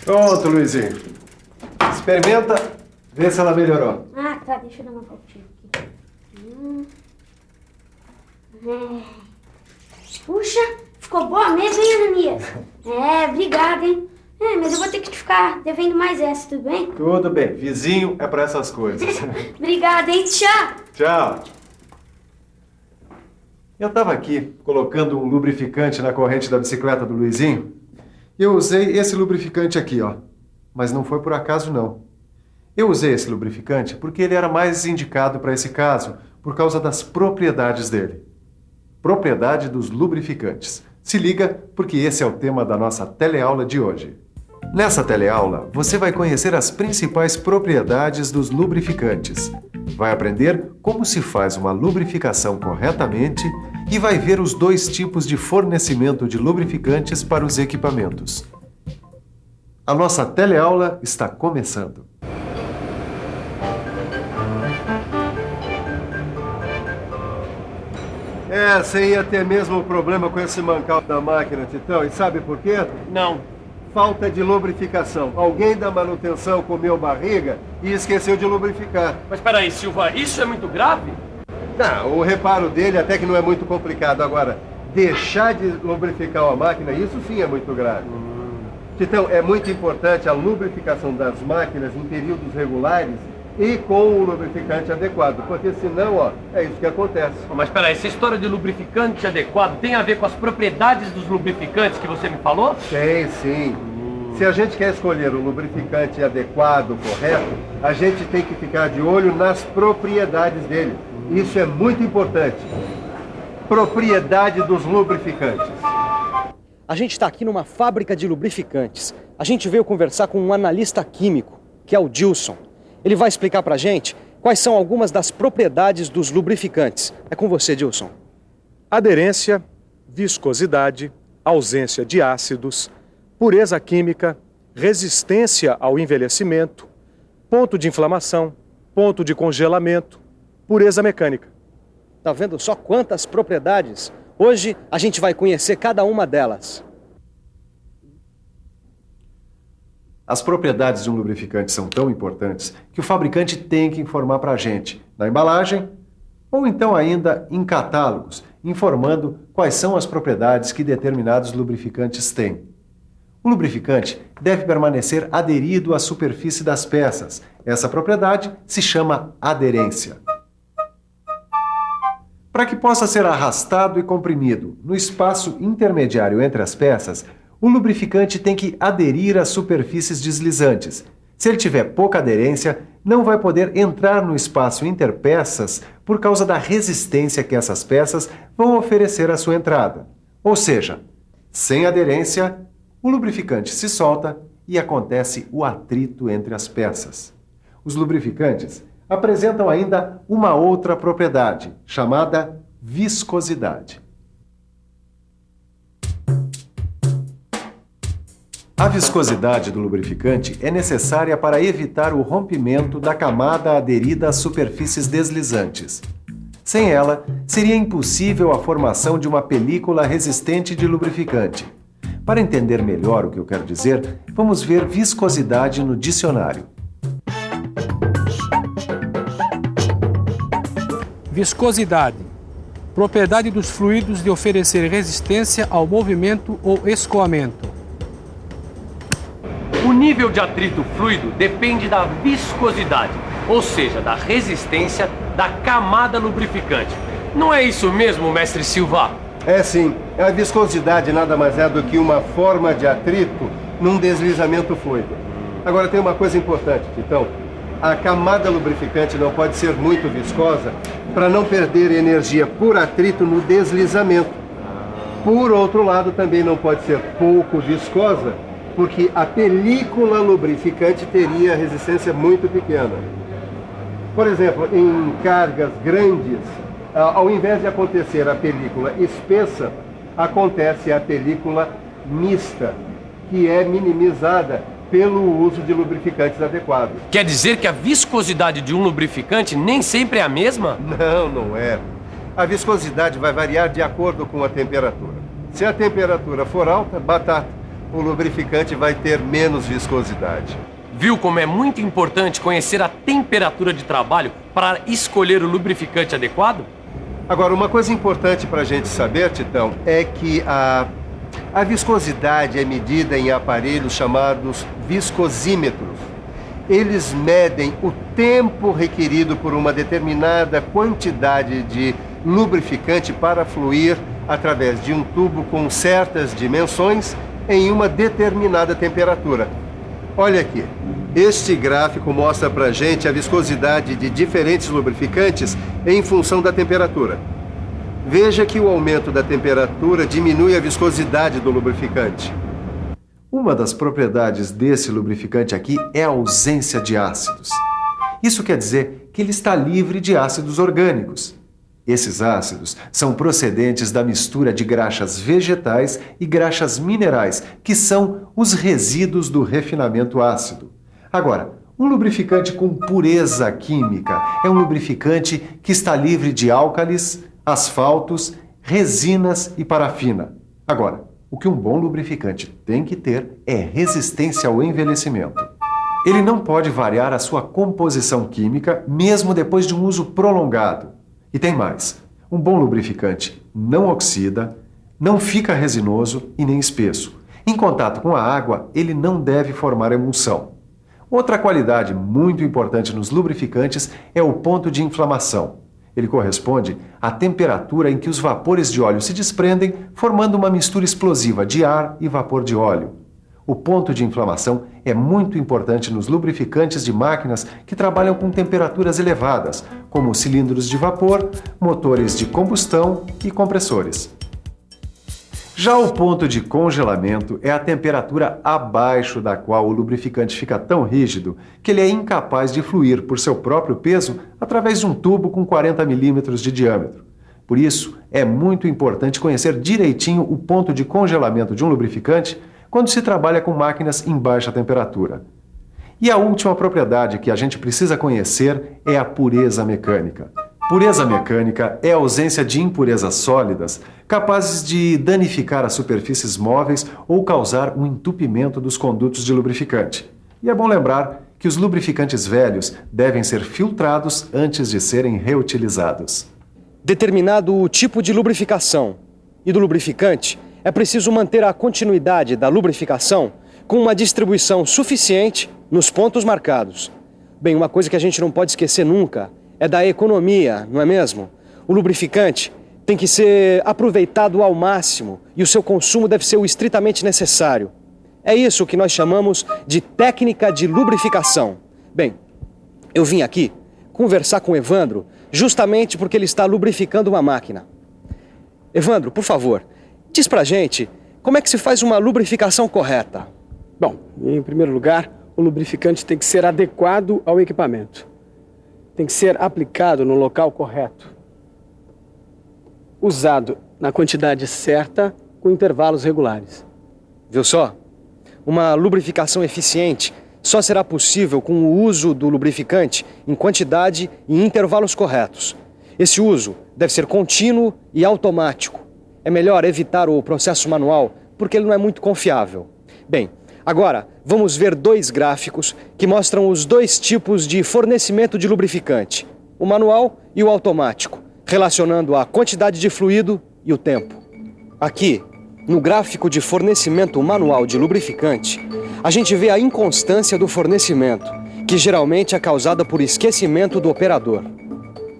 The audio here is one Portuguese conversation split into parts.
Pronto, Luizinho. Experimenta, vê se ela melhorou. Ah, tá. Deixa eu dar uma voltinha aqui. Puxa, ficou boa mesmo, hein, Ananias? Obrigado, hein? Mas eu vou ter que te ficar devendo mais essa, tudo bem? Tudo bem. Vizinho é pra essas coisas. Obrigada, hein? Tchau. Tchau. Eu estava aqui colocando um lubrificante na corrente da bicicleta do Luizinho. E eu usei esse lubrificante aqui, ó. Mas não foi por acaso, não. Eu usei esse lubrificante porque ele era mais indicado para esse caso, por causa das propriedades dele. Propriedade dos lubrificantes. Se liga, porque esse é o tema da nossa teleaula de hoje. Nessa teleaula, você vai conhecer as principais propriedades dos lubrificantes. Vai aprender como se faz uma lubrificação corretamente e vai ver os dois tipos de fornecimento de lubrificantes para os equipamentos. A nossa teleaula está começando. Você ia ter mesmo problema com esse mancal da máquina, Titão. E sabe por quê? Não. Falta de lubrificação. Alguém da manutenção comeu barriga e esqueceu de lubrificar. Mas peraí, Silva, isso é muito grave? Não, o reparo dele até que não é muito complicado. Agora, deixar de lubrificar a máquina, isso sim é muito grave. Então, é muito importante a lubrificação das máquinas em períodos regulares e com o lubrificante adequado, porque senão, ó, é isso que acontece. Mas peraí, essa história de lubrificante adequado tem a ver com as propriedades dos lubrificantes que você me falou? Tem, sim. Se a gente quer escolher o lubrificante adequado, correto, a gente tem que ficar de olho nas propriedades dele. Isso é muito importante. Propriedade dos lubrificantes. A gente está aqui numa fábrica de lubrificantes. A gente veio conversar com um analista químico, que é o Dilson. Ele vai explicar pra gente quais são algumas das propriedades dos lubrificantes. É com você, Dilson. Aderência, viscosidade, ausência de ácidos, pureza química, resistência ao envelhecimento, ponto de inflamação, ponto de congelamento, pureza mecânica. Tá vendo só quantas propriedades? Hoje a gente vai conhecer cada uma delas. As propriedades de um lubrificante são tão importantes que o fabricante tem que informar para a gente na embalagem ou então ainda em catálogos, informando quais são as propriedades que determinados lubrificantes têm. O lubrificante deve permanecer aderido à superfície das peças. Essa propriedade se chama aderência. Para que possa ser arrastado e comprimido no espaço intermediário entre as peças, o lubrificante tem que aderir às superfícies deslizantes. Se ele tiver pouca aderência, não vai poder entrar no espaço interpeças por causa da resistência que essas peças vão oferecer à sua entrada. Ou seja, sem aderência, o lubrificante se solta e acontece o atrito entre as peças. Os lubrificantes apresentam ainda uma outra propriedade, chamada viscosidade. A viscosidade do lubrificante é necessária para evitar o rompimento da camada aderida às superfícies deslizantes. Sem ela, seria impossível a formação de uma película resistente de lubrificante. Para entender melhor o que eu quero dizer, vamos ver viscosidade no dicionário. Viscosidade. Propriedade dos fluidos de oferecer resistência ao movimento ou escoamento. O nível de atrito fluido depende da viscosidade, ou seja, da resistência da camada lubrificante. Não é isso mesmo, mestre Silva? É sim. A viscosidade nada mais é do que uma forma de atrito num deslizamento fluido. Agora tem uma coisa importante, Titão. A camada lubrificante não pode ser muito viscosa para não perder energia por atrito no deslizamento. Por outro lado, também não pode ser pouco viscosa, porque a película lubrificante teria resistência muito pequena. Por exemplo, em cargas grandes, ao invés de acontecer a película espessa, acontece a película mista, que é minimizada pelo uso de lubrificantes adequados. Quer dizer que a viscosidade de um lubrificante nem sempre é a mesma? Não, não é. A viscosidade vai variar de acordo com a temperatura. Se a temperatura for alta, batata. o lubrificante vai ter menos viscosidade. Viu como é muito importante conhecer a temperatura de trabalho para escolher o lubrificante adequado? Agora, uma coisa importante para a gente saber, Titão, é que a viscosidade é medida em aparelhos chamados viscosímetros. Eles medem o tempo requerido por uma determinada quantidade de lubrificante para fluir através de um tubo com certas dimensões em uma determinada temperatura. Olha aqui, este gráfico mostra pra gente a viscosidade de diferentes lubrificantes em função da temperatura. Veja que o aumento da temperatura diminui a viscosidade do lubrificante. Uma das propriedades desse lubrificante aqui é a ausência de ácidos. Isso quer dizer que ele está livre de ácidos orgânicos. Esses ácidos são procedentes da mistura de graxas vegetais e graxas minerais, que são os resíduos do refinamento ácido. Agora, um lubrificante com pureza química é um lubrificante que está livre de álcalis, asfaltos, resinas e parafina. Agora, o que um bom lubrificante tem que ter é resistência ao envelhecimento. Ele não pode variar a sua composição química, mesmo depois de um uso prolongado. E tem mais, um bom lubrificante não oxida, não fica resinoso e nem espesso. Em contato com a água, ele não deve formar emulsão. Outra qualidade muito importante nos lubrificantes é o ponto de inflamação. Ele corresponde à temperatura em que os vapores de óleo se desprendem, formando uma mistura explosiva de ar e vapor de óleo. O ponto de inflamação é muito importante nos lubrificantes de máquinas que trabalham com temperaturas elevadas, como cilindros de vapor, motores de combustão e compressores. Já o ponto de congelamento é a temperatura abaixo da qual o lubrificante fica tão rígido que ele é incapaz de fluir por seu próprio peso através de um tubo com 40 milímetros de diâmetro. Por isso, é muito importante conhecer direitinho o ponto de congelamento de um lubrificante quando se trabalha com máquinas em baixa temperatura. E a última propriedade que a gente precisa conhecer é a pureza mecânica. Pureza mecânica é a ausência de impurezas sólidas capazes de danificar as superfícies móveis ou causar um entupimento dos condutos de lubrificante. E é bom lembrar que os lubrificantes velhos devem ser filtrados antes de serem reutilizados. Determinado o tipo de lubrificação e do lubrificante, é preciso manter a continuidade da lubrificação com uma distribuição suficiente nos pontos marcados. Bem, uma coisa que a gente não pode esquecer nunca é da economia, não é mesmo? O lubrificante tem que ser aproveitado ao máximo e o seu consumo deve ser o estritamente necessário. É isso que nós chamamos de técnica de lubrificação. Bem, eu vim aqui conversar com o Evandro justamente porque ele está lubrificando uma máquina. Evandro, por favor, diz pra gente como é que se faz uma lubrificação correta. Bom, em primeiro lugar, o lubrificante tem que ser adequado ao equipamento. Tem que ser aplicado no local correto. Usado na quantidade certa, com intervalos regulares. Viu só? Uma lubrificação eficiente só será possível com o uso do lubrificante em quantidade e intervalos corretos. Esse uso deve ser contínuo e automático. É melhor evitar o processo manual, porque ele não é muito confiável. Bem, agora vamos ver dois gráficos que mostram os dois tipos de fornecimento de lubrificante, o manual e o automático, relacionando a quantidade de fluido e o tempo. Aqui, no gráfico de fornecimento manual de lubrificante, a gente vê a inconstância do fornecimento, que geralmente é causada por esquecimento do operador.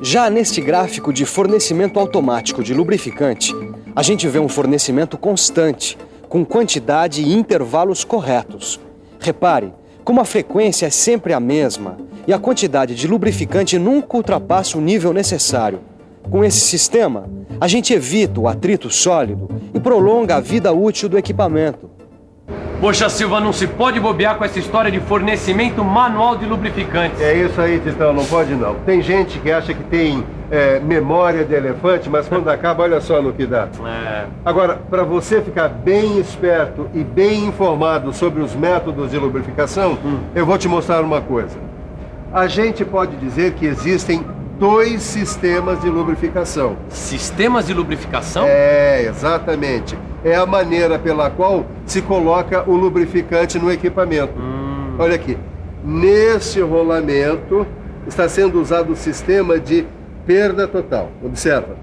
Já neste gráfico de fornecimento automático de lubrificante, a gente vê um fornecimento constante, com quantidade e intervalos corretos. Repare como a frequência é sempre a mesma e a quantidade de lubrificante nunca ultrapassa o nível necessário. Com esse sistema, a gente evita o atrito sólido e prolonga a vida útil do equipamento. Poxa, Silva, não se pode bobear com essa história de fornecimento manual de lubrificantes. É isso aí, Titão, não pode não. Tem gente que acha que tem memória de elefante, mas quando acaba, olha só no que dá. Agora, para você ficar bem esperto e bem informado sobre os métodos de lubrificação, eu vou te mostrar uma coisa. A gente pode dizer que existem 2 sistemas de lubrificação. Sistemas de lubrificação? É, exatamente. é a maneira pela qual se coloca o lubrificante no equipamento. Olha aqui, nesse rolamento está sendo usado o sistema de perda total. Observa.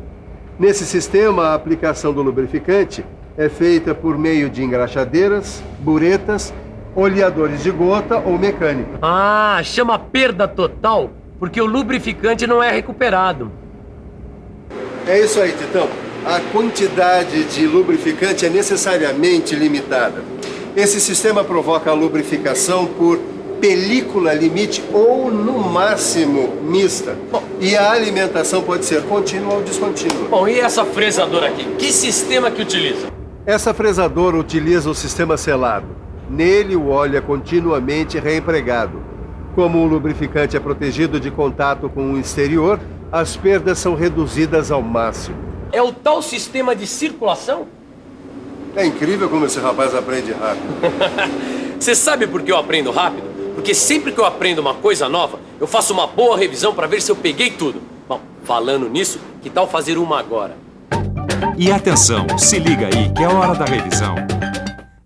Nesse sistema, a aplicação do lubrificante é feita por meio de engraxadeiras, buretas, oleadores de gota ou mecânica. Ah, chama perda total porque o lubrificante não é recuperado. É isso aí, Titão. A quantidade de lubrificante é necessariamente limitada. Esse sistema provoca a lubrificação por película limite ou, no máximo, mista. E a alimentação pode ser contínua ou descontínua. Bom, e essa fresadora aqui? Que sistema que utiliza? Essa fresadora utiliza o sistema selado. Nele, o óleo é continuamente reempregado. Como o lubrificante é protegido de contato com o exterior, as perdas são reduzidas ao máximo. É o tal sistema de circulação? É incrível como esse rapaz aprende rápido. Você sabe por que eu aprendo rápido? Porque sempre que eu aprendo uma coisa nova, eu faço uma boa revisão para ver se eu peguei tudo. Bom, falando nisso, que tal fazer uma agora? E atenção, se liga aí que é hora da revisão.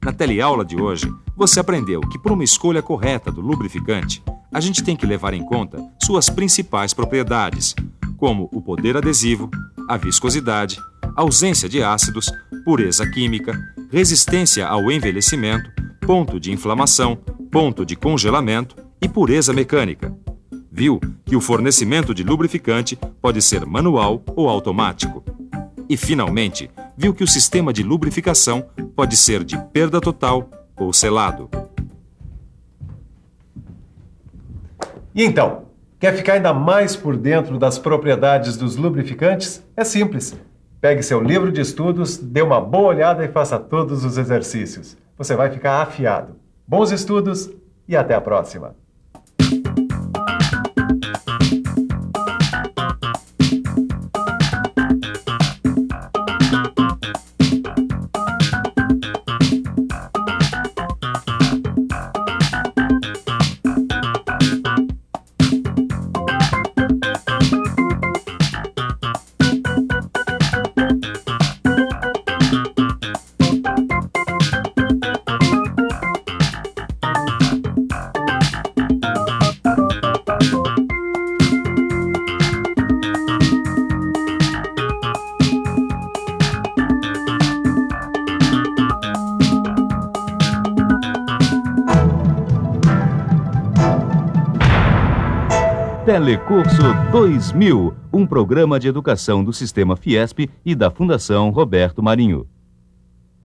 Na teleaula de hoje, você aprendeu que para uma escolha correta do lubrificante, a gente tem que levar em conta suas principais propriedades, como o poder adesivo, a viscosidade, ausência de ácidos, pureza química, resistência ao envelhecimento, ponto de inflamação, ponto de congelamento e pureza mecânica. Viu que o fornecimento de lubrificante pode ser manual ou automático. E, finalmente, viu que o sistema de lubrificação pode ser de perda total ou selado. E então, quer ficar ainda mais por dentro das propriedades dos lubrificantes? É simples. Pegue seu livro de estudos, dê uma boa olhada e faça todos os exercícios. Você vai ficar afiado. Bons estudos e até a próxima! Telecurso 2000, um programa de educação do Sistema Fiesp e da Fundação Roberto Marinho.